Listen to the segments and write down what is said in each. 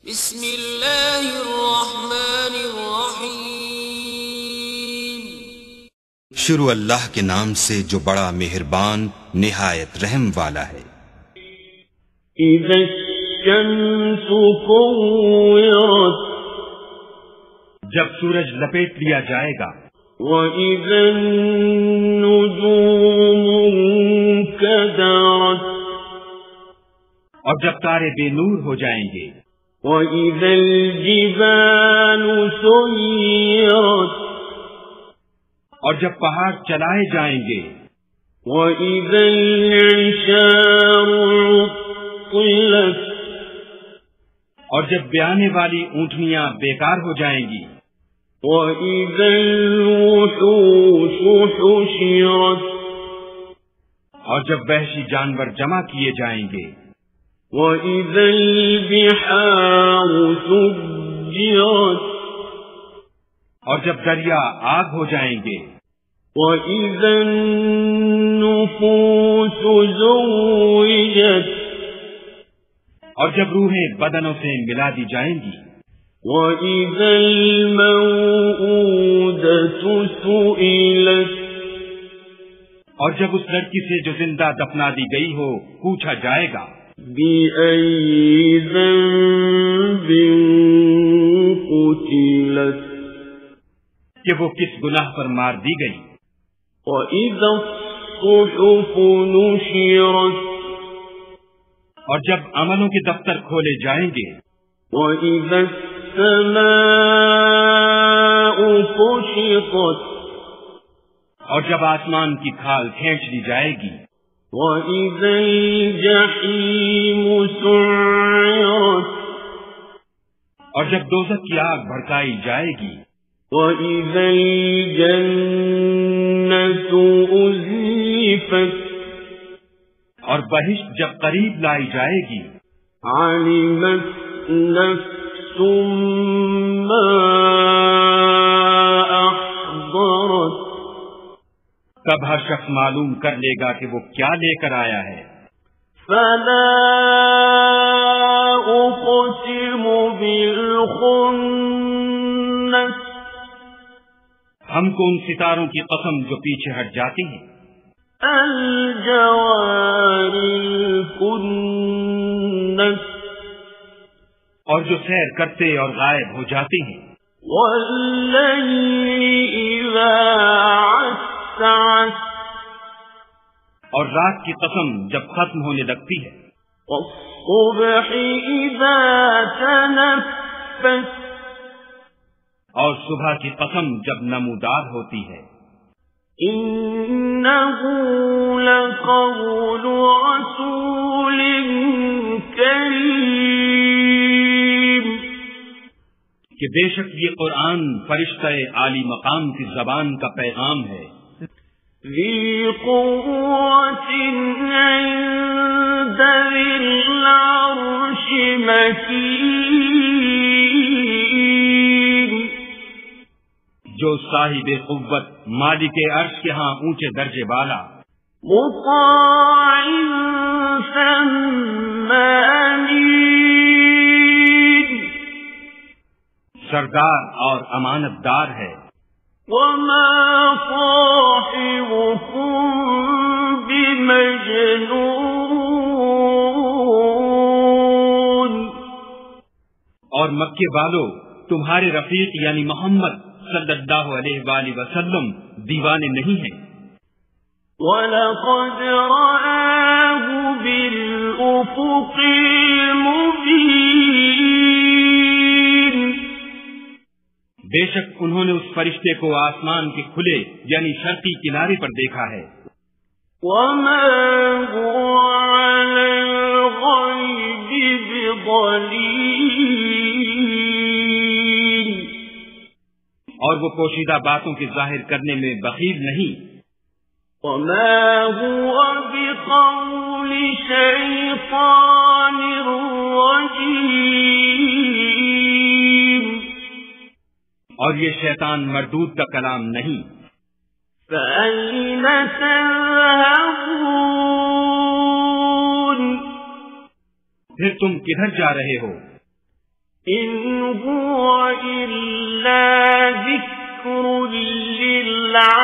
بسم اللہ الرحمن الرحیم۔ شروع اللہ کے نام سے جو بڑا مہربان نہایت رحم والا ہے۔ اذا الشمس كورت، جب سورج لپیٹ لیا جائے گا۔ وَإِذَا النُّجُومُ انكدرت، اور جب تارے بے نور ہو جائیں گے۔ وَإِذَا الْجِبَالُ سُيِّرَتْ، اور جب پہاڑ چلائے جائیں گے۔ وَإِذَا الْعِشَارُ عُطِّلَتْ، اور جب بیانے والی اونٹنیاں بیکار ہو جائیں گی۔ وَإِذَا الْوُحُوشُ حُشِرَتْ، اور جب وحشی جانور جمع کیے جائیں گے۔ وَإِذَا الْبِحَارُ سُجِّرَتْ، اور جب دریا آگ ہو جائیں گے۔ وَإِذَا النُّفُوسُ زُوِّجَتْ، اور جب روحیں بدنوں سے ملا دی جائیں گی۔ وَإِذَا الْمَوْءُودَةُ سُئِلَتْ، اور جب اس لڑکی سے جو زندہ دفنا دی گئی ہو پوچھا جائے گا۔ بِأَيِّ ذَنبٍ قُتِلَتْ، کہ وہ کس گناہ پر مار دی گئی۔ وَإِذَا الصُّحُفُ نُشِرَتْ، اور جب عملوں کے دفتر کھولے جائیں گے۔ وَإِذَا السَّمَاءُ كُشِطَتْ، اور جب آسمان کی کھال کھینچ لی جائے گی۔ وَإِذَا الْجَحِيمُ سُعِّرَتْ، اور جب دوزخ کی آگ بھڑکائی جائے گی۔ وَإِذَا الْجَنَّةُ أُزْلِفَتْ، اور بہشت جب قریب لائی جائے گی۔ عَلِمَتْ نَفْسٌ مَّا أَحْضَرَتْ، تب ہر شخص معلوم کر لے گا کہ وہ کیا لے کر آیا ہے۔ فَلَا أُقْسِمُ بِالْخُنَّسِ، ہم کو ان ستاروں کی قسم جو پیچھے ہٹ جاتی ہیں۔ الْجَوَارِ الْكُنَّسِ، اور جو سیر کرتے اور غائب ہو جاتی ہیں۔ وَاللَّيْلِ إِذَا عَسْعَسَ، اور رات کی قسم جب ختم ہونے لگتی ہے۔ وَالصُّبْحِ إِذَا تَنَفَّسَ، اور صبح کی قسم جب نمودار ہوتی ہے۔ إِنَّهُ لَقَوْلُ رَسُولٍ كَرِيمٍ، کہ بے شک یہ قرآن فرشتہ عالی مقام کی زبان کا پیغام ہے۔ ذِي قُوَّةٍ عِندَ ذِي الْعَرْشِ مَكِينٍ، جو صاحب قوت مالک عرش کے ہاں اونچے درجے والا، مُطَاعٍ ثَمَّ أَمِينٍ، سردار اور امانت دار ہے۔ وَمَا صَاحِبُكُم بِمَجْنُونٍ، اور مکے والو تمہارے رفیق یعنی محمد صلی اللہ علیہ وآلہ وسلم دیوانے نہیں ہیں۔ وَلَقَدْ رَآهُ بِالْأُفُقِ الْمُبِينِ، بے شک انہوں نے اس فرشتے کو آسمان کے کھلے یعنی شرقی کنارے پر دیکھا ہے۔ وَمَا هُوَ عَلَى الْغَيْبِ بِضَنِينٍ، اور وہ پوشیدہ باتوں کے ظاہر کرنے میں بخیل نہیں۔ وَمَا هُوَ بِقَوْلِ شَيْطَانٍ رَّجِيمٍ، اور یہ شیطان مردود کا کلام نہیں۔ فَأَيْنَ تَذْهَبُونَ، پھر تم کدھر جا رہے ہو؟ إن هو إلا ذكر للعالمين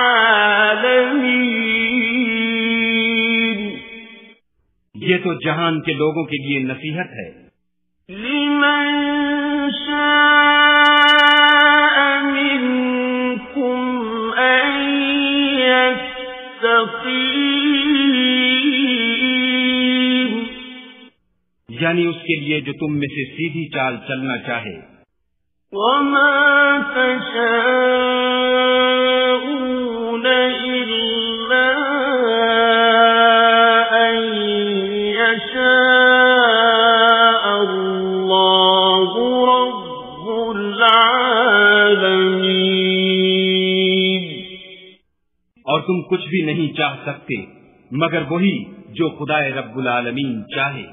یہ تو جہان کے لوگوں کے لیے نصیحت ہے. لمن شاء منكم أن يستقيم یعنی اس کے لیے جو تم میں سے سیدھی چال چلنا چاہے. وما تشاءون إلا أن يشاء الله رب العالمين. اور تم کچھ بھی نہیں چاہ سکتے مگر وہی جو خدائے رب العالمین چاہے.